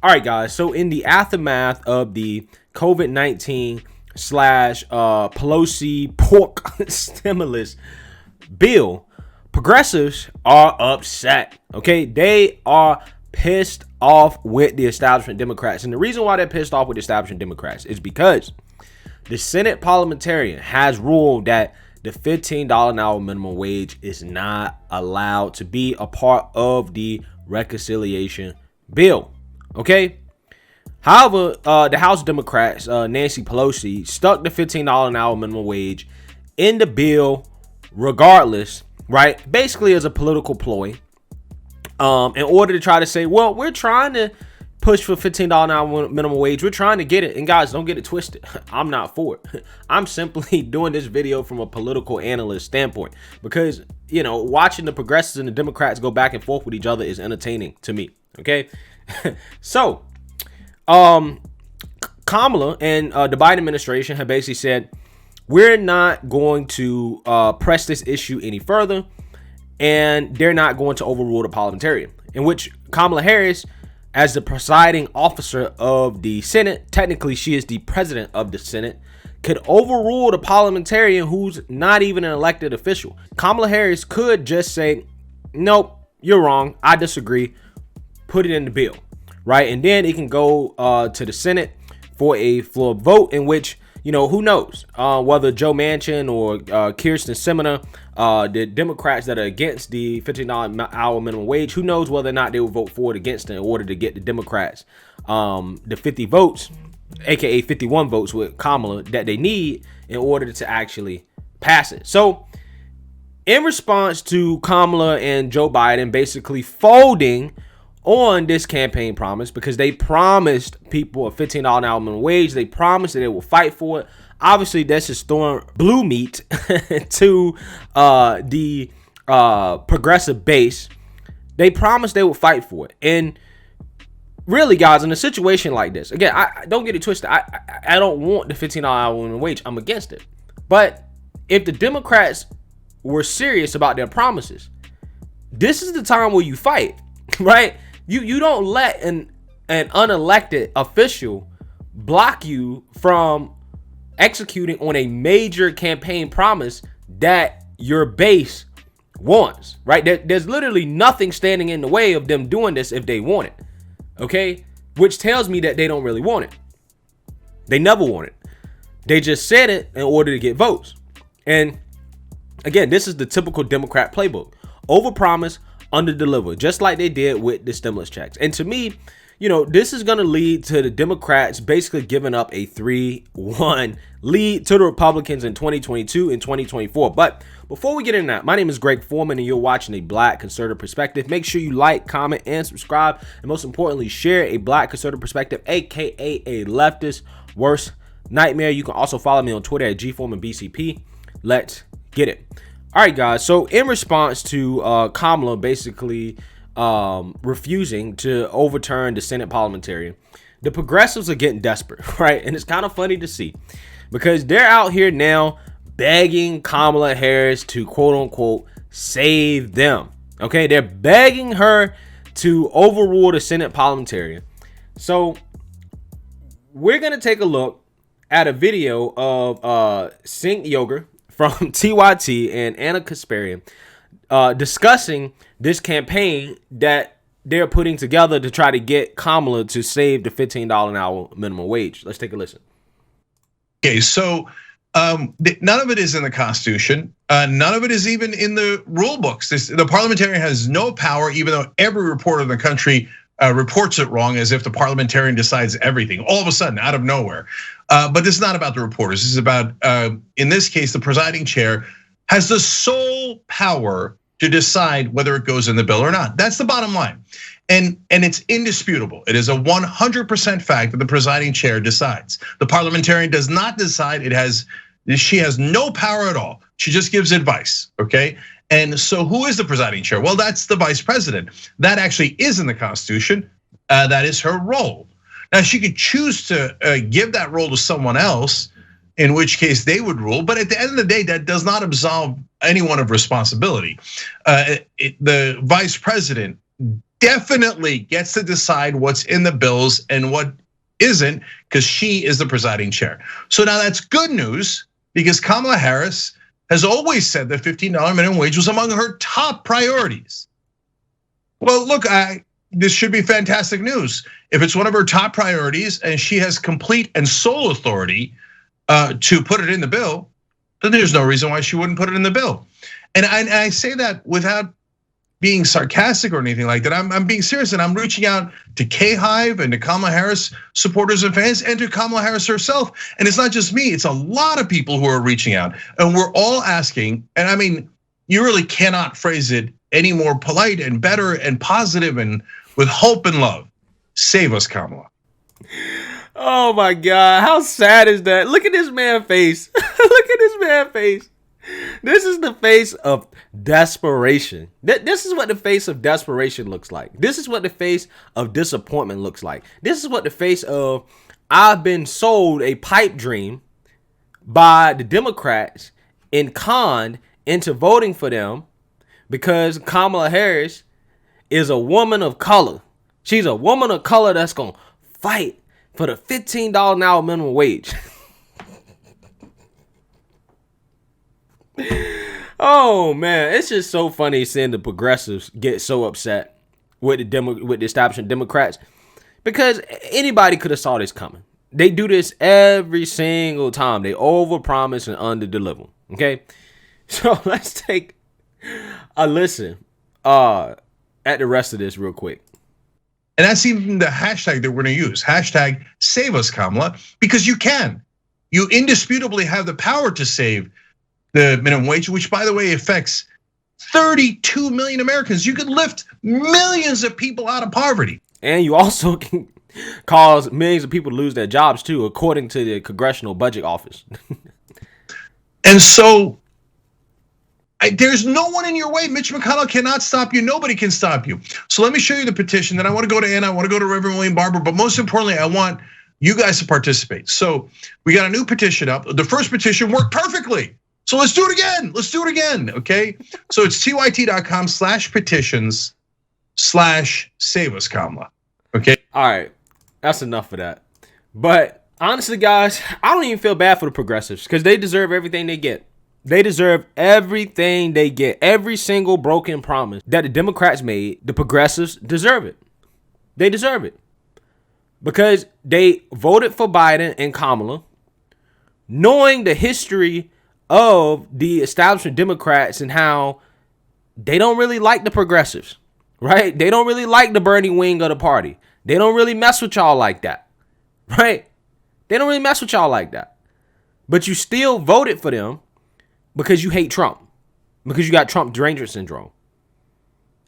All right, guys. So in the aftermath of the COVID-19 slash Pelosi pork stimulus bill, progressives are upset. Okay, they are pissed off with the establishment Democrats. And the reason why they're pissed off with the establishment Democrats is because the Senate parliamentarian has ruled that the $15 an hour minimum wage is not allowed to be a part of the reconciliation bill. Okay. However, the House Democrats, Nancy Pelosi, stuck the $15 an hour minimum wage in the bill regardless, right? Basically as a political ploy, in order to try to say, well, we're trying to push for $15 an hour minimum wage. We're trying to get it. And guys, don't get it twisted. I'm not for it. I'm simply doing this video from a political analyst standpoint because, you know, watching the progressives and the Democrats go back and forth with each other is entertaining to me. Okay. So, Kamala and the Biden administration have basically said, we're not going to press this issue any further, and they're not going to overrule the parliamentarian, in which Kamala Harris, as the presiding officer of the Senate, technically she is the president of the Senate, could overrule the parliamentarian who's not even an elected official. Kamala Harris could just say, nope, you're wrong. I disagree. Put it in the bill, right? And then it can go to the Senate for a floor vote in which, you know, who knows whether Joe Manchin or Kyrsten Sinema, the Democrats that are against the $15 an hour minimum wage, who knows whether or not they will vote for it against it in order to get the Democrats the 50 votes, aka 51 votes with Kamala that they need in order to actually pass it. So in response to Kamala and Joe Biden basically folding on this campaign promise, because they promised people a $15 an hour minimum wage, they promised that they will fight for it. Obviously, that's just throwing blue meat to the progressive base. They promised they would fight for it. And really, guys, in a situation like this, again, I don't get it twisted. I don't want the $15 an hour minimum wage. I'm against it. But if the Democrats were serious about their promises, this is the time where you fight, right? You don't let an unelected official block you from executing on a major campaign promise that your base wants, right? There's literally nothing standing in the way of them doing this if they want it, okay? Which tells me that they don't really want it. They never want it. They just said it in order to get votes. And again, this is the typical Democrat playbook. Overpromise, underdeliver, just like they did with the stimulus checks. And to me, you know, this is going to lead to the Democrats basically giving up a 3-1 lead to the Republicans in 2022 and 2024. But before we get into that, my name is Greg Foreman and you're watching A Black Conservative Perspective. Make sure you like, comment, and subscribe. And most importantly, share A Black Conservative Perspective, aka a leftist worst nightmare. You can also follow me on Twitter at GForemanBCP. Let's get it. All right, guys. So in response to Kamala basically refusing to overturn the Senate parliamentarian, the progressives are getting desperate, right? And it's kind of funny to see because they're out here now begging Kamala Harris to quote unquote save them. Okay, they're begging her to overrule the Senate parliamentarian. So we're gonna take a look at a video of Cenk from TYT and Anna Kasparian discussing this campaign that they're putting together to try to get Kamala to save the $15 an hour minimum wage. Let's take a listen. Okay, so none of it is in the Constitution. None of it is even in the rule books. The parliamentarian has no power, even though every reporter in the country reports it wrong, as if the parliamentarian decides everything all of a sudden out of nowhere. But this is not about the reporters. This is about, in this case, the presiding chair has the sole power to decide whether it goes in the bill or not. That's the bottom line. And it's indisputable. It is a 100% fact that the presiding chair decides. The parliamentarian does not decide. She has no power at all. She just gives advice, okay? And so who is the presiding chair? Well, that's the vice president. That actually is in the Constitution. That is her role. Now, she could choose to give that role to someone else, in which case they would rule. But at the end of the day, that does not absolve anyone of responsibility. The vice president definitely gets to decide what's in the bills and what isn't, because she is the presiding chair. So now that's good news, because Kamala Harris has always said that $15 minimum wage was among her top priorities. Well, look, this should be fantastic news. If it's one of her top priorities and she has complete and sole authority to put it in the bill, then there's no reason why she wouldn't put it in the bill. And I say that without being sarcastic or anything like that. I'm being serious, and I'm reaching out to K-Hive and to Kamala Harris supporters and fans, and to Kamala Harris herself. And it's not just me, it's a lot of people who are reaching out. And we're all asking, and I mean, you really cannot phrase it any more polite and better and positive and with hope and love. Save us, Kamala. Oh my God, how sad is that? Look at this man's face. Look at this man's face. This is the face of desperation. This is what the face of desperation looks like. This is what the face of disappointment looks like. This is what the face of I've been sold a pipe dream by the Democrats and conned into voting for them because Kamala Harris is a woman of color. She's a woman of color that's going to fight for the $15 an hour minimum wage. Oh man, it's just so funny seeing the progressives get so upset with the establishment Democrats, because anybody could have saw this coming. They do this every single time. They overpromise and underdeliver. Okay, so let's take a listen at the rest of this real quick. And that's even the hashtag that we're going to use. Hashtag save us, Kamala, because you can. You indisputably have the power to save the minimum wage, which, by the way, affects 32 million Americans. You could lift millions of people out of poverty. And you also can cause millions of people to lose their jobs too, according to the Congressional Budget Office. And so there's no one in your way. Mitch McConnell cannot stop you. Nobody can stop you. So let me show you the petition. Then I want to go to Anna. I want to go to Reverend William Barber. But most importantly, I want you guys to participate. So we got a new petition up. The first petition worked perfectly. So let's do it again. Let's do it again, okay? So it's tyt.com/petitions/save us, Kamala, okay? All right, that's enough of that. But honestly, guys, I don't even feel bad for the progressives because they deserve everything they get. They deserve everything they get. Every single broken promise that the Democrats made, the progressives deserve it. They deserve it because they voted for Biden and Kamala, knowing the history of the establishment Democrats and how they don't really like the progressives, right? They don't really like the Bernie wing of the party. They don't really mess with y'all like that, right? They don't really mess with y'all like that. But you still voted for them because you hate Trump, because you got Trump derangement syndrome.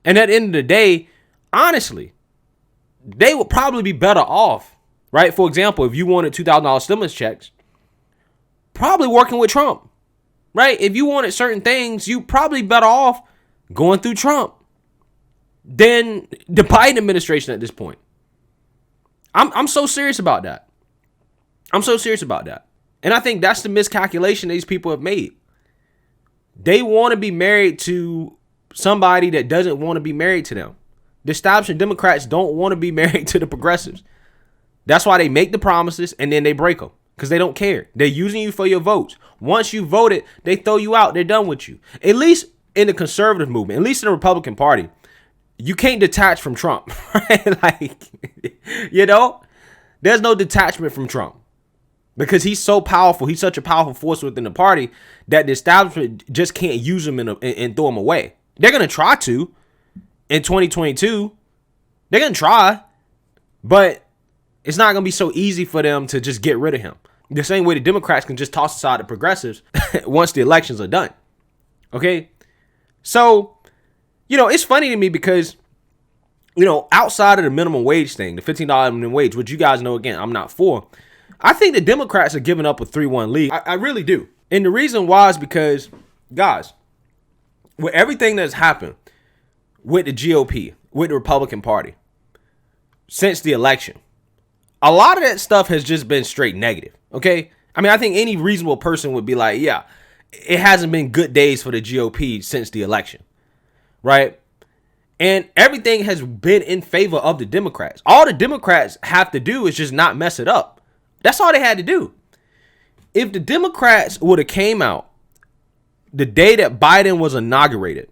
And at the end of the day, honestly, they would probably be better off, right? For example, if you wanted $2,000 stimulus checks, probably working with Trump. Right? If you wanted certain things, you probably better off going through Trump than the Biden administration at this point. I'm so serious about that. I'm so serious about that. And I think that's the miscalculation these people have made. They want to be married to somebody that doesn't want to be married to them. The establishment Democrats don't want to be married to the progressives. That's why they make the promises and then they break them. Because they don't care. They're using you for your votes. Once you voted, they throw you out. They're done with you. At least in the conservative movement, at least in the Republican Party, you can't detach from Trump. Right? Like, you know, there's no detachment from Trump. Because he's so powerful. He's such a powerful force within the party that the establishment just can't use him and throw him away. They're going to try to in 2022. They're going to try. But it's not going to be so easy for them to just get rid of him. The same way the Democrats can just toss aside the progressives once the elections are done. Okay? So, you know, it's funny to me because, you know, outside of the minimum wage thing, the $15 minimum wage, which you guys know, again, I'm not for, I think the Democrats are giving up a 3-1 lead. I really do. And the reason why is because, guys, with everything that's happened with the GOP, with the Republican Party, since the election, a lot of that stuff has just been straight negative, okay? I mean, I think any reasonable person would be like, yeah, it hasn't been good days for the GOP since the election, right? And everything has been in favor of the Democrats. All the Democrats have to do is just not mess it up. That's all they had to do. If the Democrats would have came out the day that Biden was inaugurated,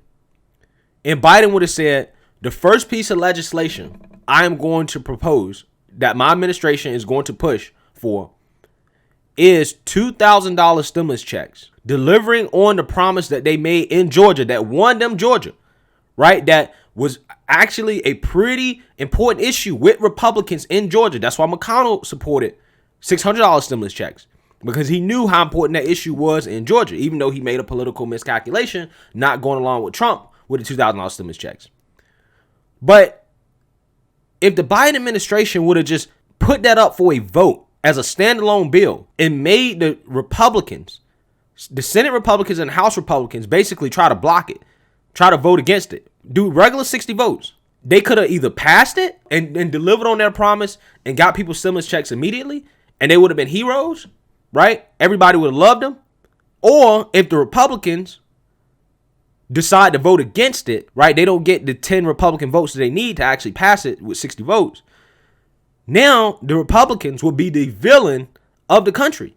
and Biden would have said, the first piece of legislation I am going to propose that my administration is going to push for is $2,000 stimulus checks, delivering on the promise that they made in Georgia, that won them Georgia, right? That was actually a pretty important issue with Republicans in Georgia. That's why McConnell supported $600 stimulus checks, because he knew how important that issue was in Georgia, even though he made a political miscalculation not going along with Trump with the $2,000 stimulus checks. But if the Biden administration would have just put that up for a vote as a standalone bill and made the Republicans, the Senate Republicans and House Republicans, basically try to block it, try to vote against it, do regular 60 votes, they could have either passed it and delivered on their promise and got people stimulus checks immediately, and they would have been heroes, right? Everybody would have loved them. Or if the Republicans decide to vote against it, right, they don't get the 10 Republican votes that they need to actually pass it with 60 votes. Now the Republicans will be the villain of the country,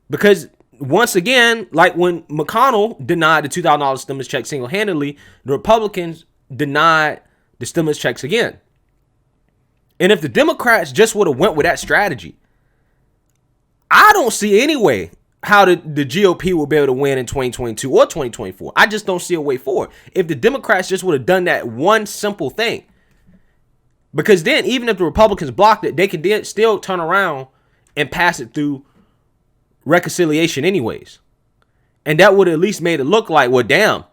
because once again, like when McConnell denied the $2,000 stimulus check single-handedly, the Republicans denied the stimulus checks again. And if the Democrats just would have went with that strategy, I don't see any way how the GOP will be able to win in 2022 or 2024. I just don't see a way forward if the Democrats just would have done that one simple thing. Because then, even if the Republicans blocked it, they could still turn around and pass it through reconciliation anyways. And that would at least made it look like, well, damn,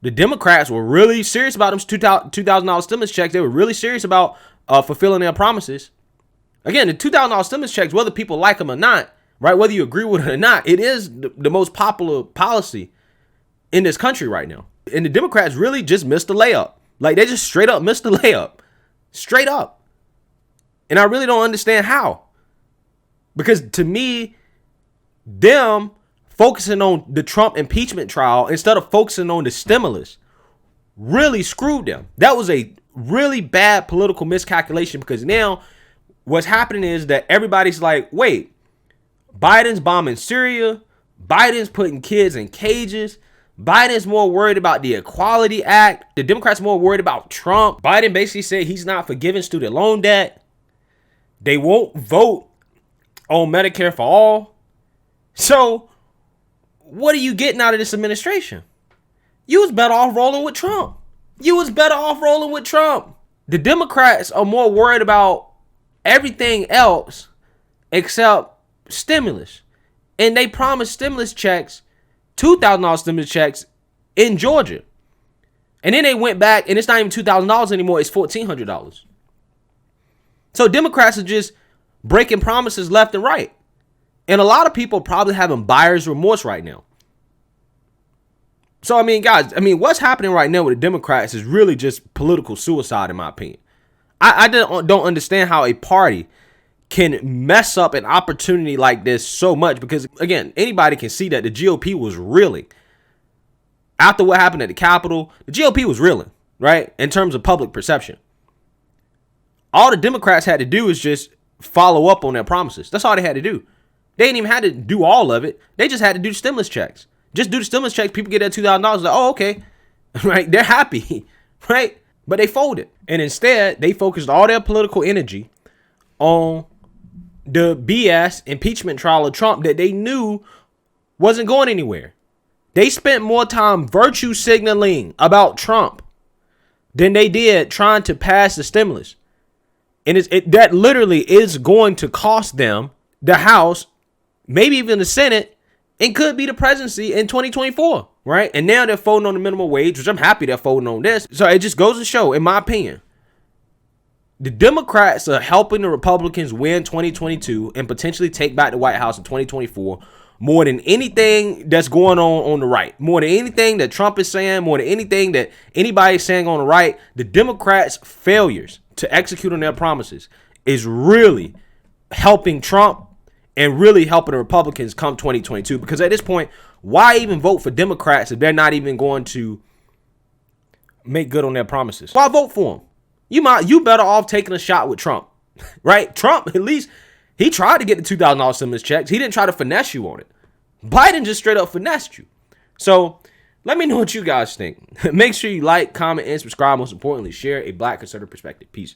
the Democrats were really serious about them $2,000 stimulus checks. They were really serious about fulfilling their promises. Again, the $2,000 stimulus checks, whether people like them or not, right, whether you agree with it or not, it is the most popular policy in this country right now. And the Democrats really just missed the layup. Like, they just straight up missed the layup. Straight up. And I really don't understand how. Because to me, them focusing on the Trump impeachment trial instead of focusing on the stimulus really screwed them. That was a really bad political miscalculation, because now what's happening is that everybody's like, wait, Biden's bombing Syria. Biden's putting kids in cages. Biden's more worried about the Equality Act. The Democrats more worried about Trump. Biden basically said he's not forgiving student loan debt. They won't vote on Medicare for all. So what are you getting out of this administration? You was better off rolling with Trump. The Democrats are more worried about everything else except stimulus. And they promised stimulus checks, $2,000 stimulus checks in Georgia. And then they went back and it's not even $2,000 anymore. It's $1,400. So Democrats are just breaking promises left and right. And a lot of people probably having buyer's remorse right now. So, I mean, guys, what's happening right now with the Democrats is really just political suicide, in my opinion. I don't understand how a party can mess up an opportunity like this so much, because, again, anybody can see that the GOP was reeling. After what happened at the Capitol, the GOP was reeling, right, in terms of public perception. All the Democrats had to do is just follow up on their promises. That's all they had to do. They didn't even have to do all of it. They just had to do stimulus checks. Just do the stimulus checks. People get that $2,000. Like, oh, okay. Right? They're happy. Right? But they folded. And instead, they focused all their political energy on the BS impeachment trial of Trump that they knew wasn't going anywhere. They spent more time virtue signaling about Trump than they did trying to pass the stimulus. And that literally is going to cost them the House, maybe even the Senate, and could be the presidency in 2024, right? And now they're folding on the minimum wage, which I'm happy they're folding on this. So it just goes to show, in my opinion, the Democrats are helping the Republicans win 2022 and potentially take back the White House in 2024 more than anything that's going on the right. More than anything that Trump is saying, more than anything that anybody's saying on the right. The Democrats' failures to execute on their promises is really helping Trump and really helping the Republicans come 2022. Because at this point, why even vote for Democrats if they're not even going to make good on their promises. Why vote for him? You better off taking a shot with Trump, right? Trump, at least he tried to get the $2,000 stimulus checks. He didn't try to finesse you on it. Biden just straight up finessed you. So let me know what you guys think. Make sure you like, comment, and subscribe. Most importantly, share a Black conservative perspective. Peace.